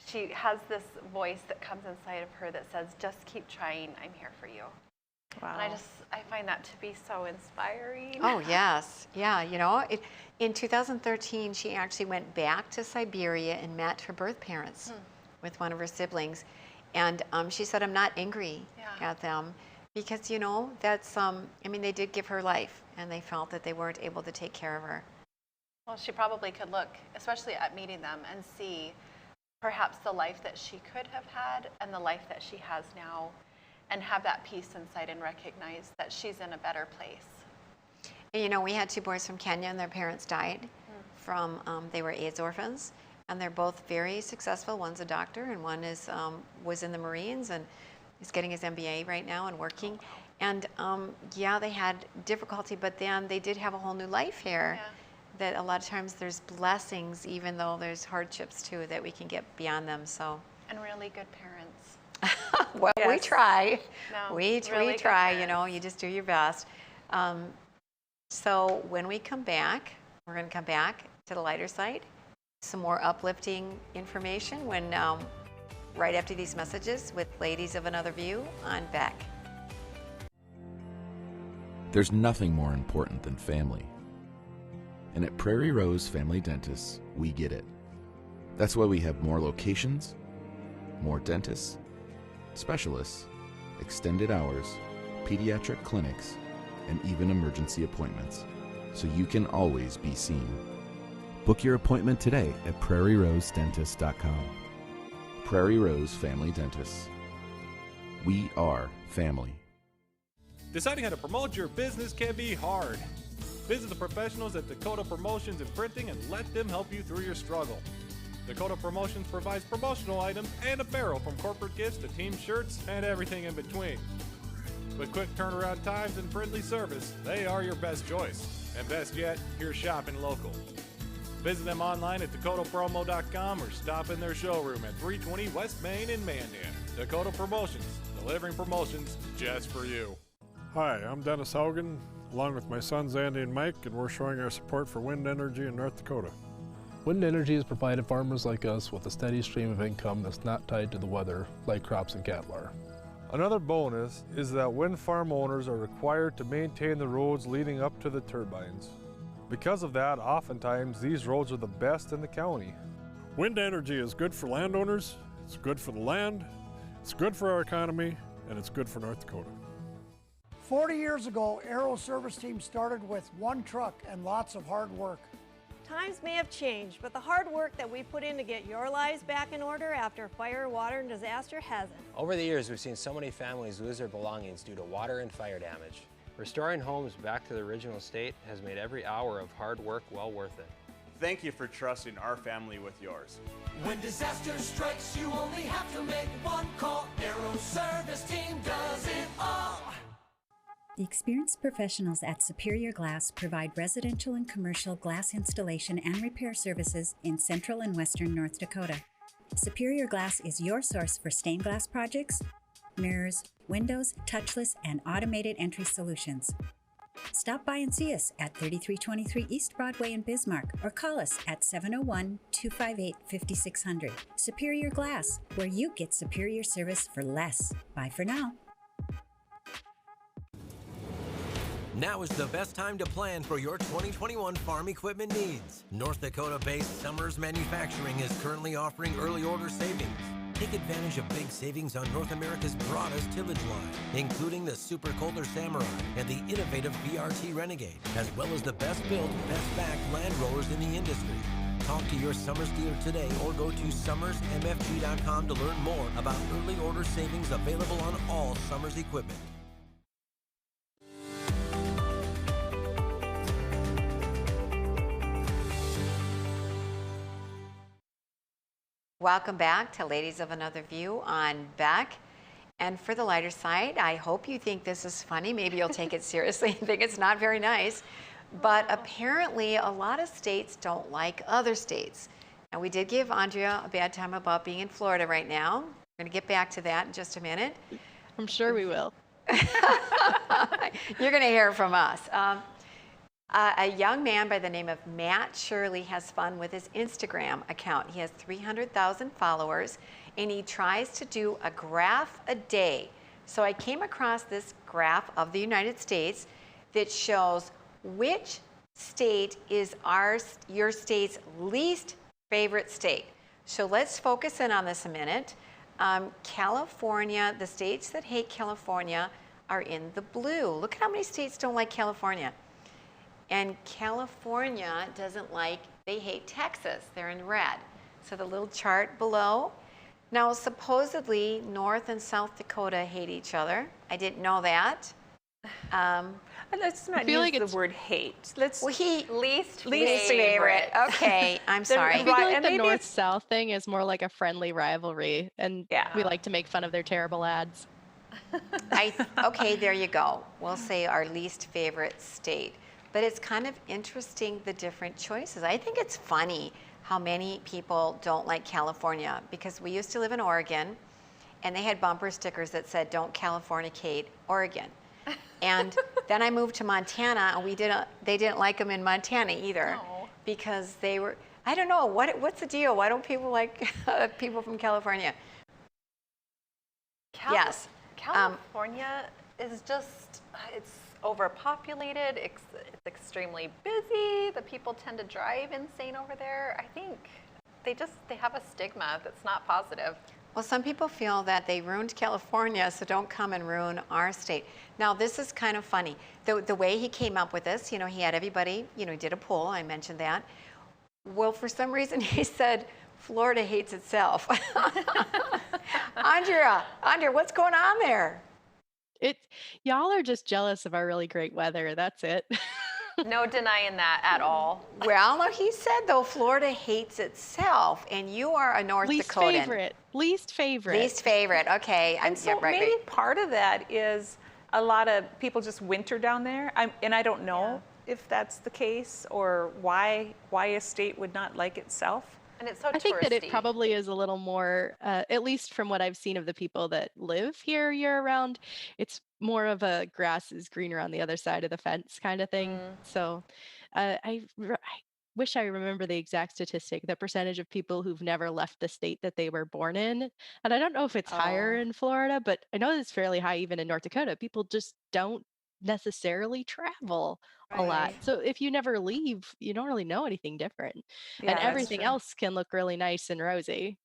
she has this voice that comes inside of her that says, just keep trying, I'm here for you. Wow. And I find that to be so inspiring. Oh, yes. Yeah, you know, in 2013, she actually went back to Siberia and met her birth parents with one of her siblings. And she said, I'm not angry at them because, you know, that's, I mean, they did give her life, and they felt that they weren't able to take care of her. Well, she probably could look, especially at meeting them, and see perhaps the life that she could have had and the life that she has now, and have that peace inside and recognize that she's in a better place. And, you know, we had two boys from Kenya, and their parents died from, they were AIDS orphans, and they're both very successful. One's a doctor, and one is was in the Marines, and is getting his MBA right now and working. And yeah, they had difficulty, but then they did have a whole new life here. That a lot of times there's blessings, even though there's hardships too, that we can get beyond them. So. And really good parents. Well, we try. No, we really try. You know, you just do your best. So when we come back, we're going to come back to the lighter side. Some more uplifting information when right after these messages with Ladies of Another View on Beck. There's nothing more important than family. And at Prairie Rose Family Dentists, we get it. That's why we have more locations, more dentists, specialists, extended hours, pediatric clinics, and even emergency appointments, so you can always be seen. Book your appointment today at prairierosedentist.com. Prairie Rose Family Dentists. We are family. Deciding how to promote your business can be hard. Visit the professionals at Dakota Promotions and Printing and let them help you through your struggle. Dakota Promotions provides promotional items and apparel, from corporate gifts to team shirts and everything in between. With quick turnaround times and friendly service, they are your best choice. And best yet, you're shopping local. Visit them online at dakotapromo.com or stop in their showroom at 320 West Main in Mandan. Dakota Promotions, delivering promotions just for you. Hi, I'm Dennis Haugen, along with my sons Andy and Mike, and we're showing our support for wind energy in North Dakota. Wind energy has provided farmers like us with a steady stream of income that's not tied to the weather like crops and cattle are. Another bonus is that wind farm owners are required to maintain the roads leading up to the turbines. Because of that, oftentimes these roads are the best in the county. Wind energy is good for landowners, it's good for the land, it's good for our economy, and it's good for North Dakota. 40 years ago, Aero Service Team started with one truck and lots of hard work. Times may have changed, but the hard work that we put in to get your lives back in order after fire, water, and disaster hasn't. Over the years, we've seen so many families lose their belongings due to water and fire damage. Restoring homes back to the original state has made every hour of hard work well worth it. Thank you for trusting our family with yours. When disaster strikes, you only have to make one call. Aero Service Team does it all. The experienced professionals at Superior Glass provide residential and commercial glass installation and repair services in central and western North Dakota. Superior Glass is your source for stained glass projects, mirrors, windows, touchless, and automated entry solutions. Stop by and see us at 3323 East Broadway in Bismarck, or call us at 701-258-5600. Superior Glass, where you get superior service for less. Bye for now. Now is the best time to plan for your 2021 farm equipment needs. North Dakota-based Summers Manufacturing is currently offering early order savings. Take advantage of big savings on North America's broadest tillage line, including the Super Kohler Samurai and the innovative VRT Renegade, as well as the best built, best backed land rollers in the industry. Talk to your Summers dealer today or go to summersmfg.com to learn more about early order savings available on all Summers equipment. Welcome back to Ladies of Another View on Beck. And for the lighter side, I hope you think this is funny. Maybe you'll take it seriously and think it's not very nice. But apparently, a lot of states don't like other states. And we did give Andrea a bad time about being in Florida right now. We're going to get back to that in just a minute. I'm sure we will. You're going to hear from us. A young man by the name of Matt Shirley has fun with his Instagram account. He has 300,000 followers, and he tries to do a graph a day. So I came across this graph of the United States that shows which state is your state's least favorite state. So let's focus in on this a minute. California, the states that hate California are in the blue. Look at how many states don't like California. And California doesn't like, they hate Texas. They're in red. So the little chart below. Now, supposedly, North and South Dakota hate each other. I didn't know that. Let's not use the word hate. Let's least favorite. Okay, I'm sorry. I feel like the North-South thing is more like a friendly rivalry, and we like to make fun of their terrible ads. Okay, there you go. We'll say our least favorite state. But it's kind of interesting, the different choices. I think it's funny how many people don't like California, because we used to live in Oregon, and they had bumper stickers that said, "Don't Californicate Oregon." And then I moved to Montana, and they didn't like them in Montana either, because they were, I don't know, what's the deal? Why don't people like people from California? Yes. California is just, it's overpopulated, it's extremely busy, the people tend to drive insane over there. I think they have a stigma that's not positive. Well, some people feel that they ruined California, so don't come and ruin our state. Now, this is kind of funny. The way he came up with this, he had everybody, he did a poll, I mentioned that. Well, for some reason, he said, Florida hates itself. Andrea, what's going on there? Y'all are just jealous of our really great weather. That's it. No denying that at all. Well, no, he said, though, Florida hates itself, and you are a North Dakotan. Least favorite. Least favorite. Okay. And so maybe part of that is a lot of people just winter down there. And I don't know if that's the case or why a state would not like itself. And it's so touristy. I think that it probably is a little more, at least from what I've seen of the people that live here year round, it's more of a grass is greener on the other side of the fence kind of thing. So I wish I remember the exact statistic, the percentage of people who've never left the state that they were born in. And I don't know if it's higher in Florida, but I know it's fairly high even in North Dakota. People just don't necessarily travel a lot. So if you never leave, you don't really know anything different. And everything else can look really nice and rosy.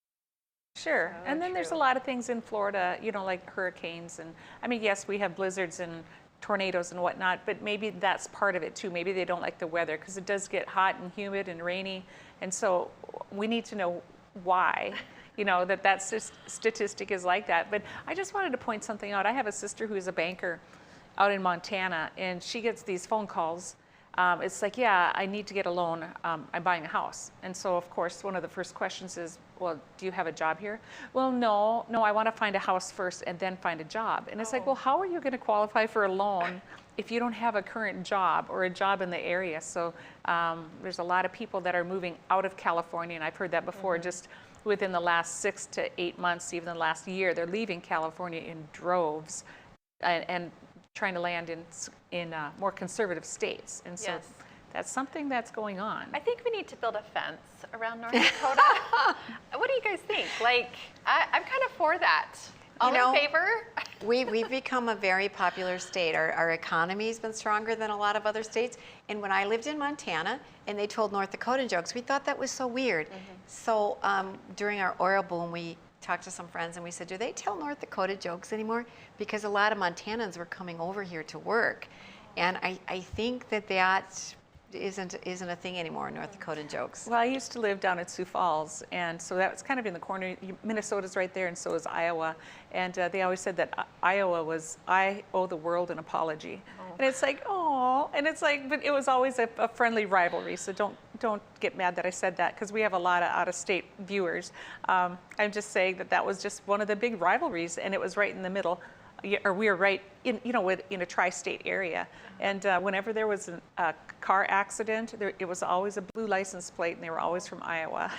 Sure. And then there's a lot of things in Florida, like hurricanes. And I mean, yes, we have blizzards and tornadoes and whatnot, but maybe that's part of it too. Maybe they don't like the weather because it does get hot and humid and rainy. And so we need to know why, that statistic is like that. But I just wanted to point something out. I have a sister who is a banker out in Montana, and she gets these phone calls. It's like, yeah, I need to get a loan. I'm buying a house. And so, of course, one of the first questions is, well, do you have a job here? Well, no, I want to find a house first and then find a job. And it's like, well, how are you going to qualify for a loan if you don't have a current job or a job in the area? So there's a lot of people that are moving out of California, and I've heard that before, just within the last 6 to 8 months, even the last year, they're leaving California in droves and trying to land in more conservative states. And so that's something that's going on. I think we need to build a fence around North Dakota. What do you guys think? I'm kind of for that. All in favor? We've become a very popular state. Our economy's been stronger than a lot of other states. And when I lived in Montana and they told North Dakotan jokes, we thought that was so weird. So during our oil boom, we talked to some friends and we said, do they tell North Dakota jokes anymore? Because a lot of Montanans were coming over here to work. And I think that isn't a thing anymore, North Dakotan jokes. Well, I used to live down at Sioux Falls, and so that was kind of in the corner. Minnesota's right there, and so is Iowa. And they always said that Iowa was, I owe the world an apology. And it's like, oh, and it's like, but it was always a friendly rivalry. So don't get mad that I said that, because we have a lot of out-of-state viewers. I'm just saying that was just one of the big rivalries, and it was right in the middle. Or we were right in, in a tri-state area. And whenever there was a car accident, it was always a blue license plate, and they were always from Iowa.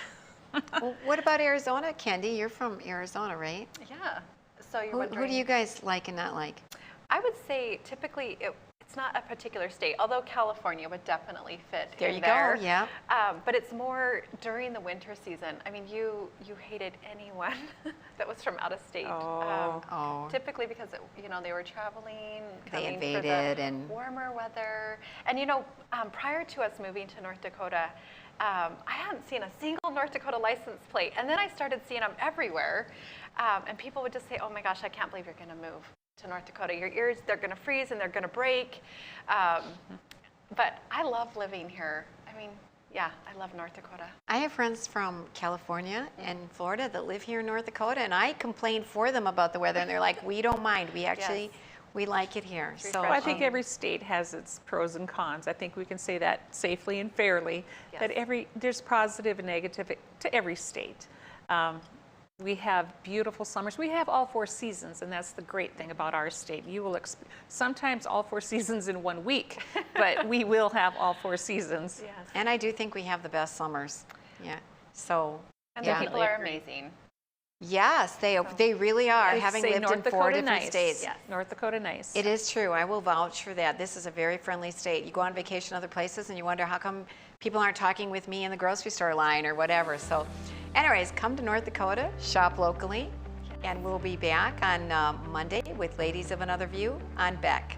Well, what about Arizona, Kendi? You're from Arizona, right? Yeah. So you're Who wondering. do you guys like and not like? I would say typically it's not a particular state, although California would definitely fit There in you there. go, yeah. But it's more during the winter season. I mean, you hated anyone that was from out of state. Typically because they were traveling, coming for the warmer weather. And prior to us moving to North Dakota, I hadn't seen a single North Dakota license plate, and then I started seeing them everywhere. And people would just say, "Oh my gosh, I can't believe you're going to move to North Dakota. Your ears, they're going to freeze and they're going to break." But I love living here. I mean, yeah, I love North Dakota. I have friends from California and Florida that live here in North Dakota, and I complain for them about the weather, and they're like, "We don't mind. We actually, we like it here." So I think every state has its pros and cons. I think we can say that safely and fairly, that there's positive and negative to every state. We have beautiful summers. We have all 4 seasons, and that's the great thing about our state. You will sometimes all 4 seasons in 1 week, but we will have all 4 seasons. Yes. And I do think we have the best summers. Yeah. So. And the people are amazing. Yes, they really are. They Having say lived North in 4 Dakota different nice. states. Yes. North Dakota nice. It is true. I will vouch for that. This is a very friendly state. You go on vacation other places and you wonder how come people aren't talking with me in the grocery store line or whatever. So anyways, come to North Dakota, shop locally, and we'll be back on Monday with Ladies of Another View on Beck.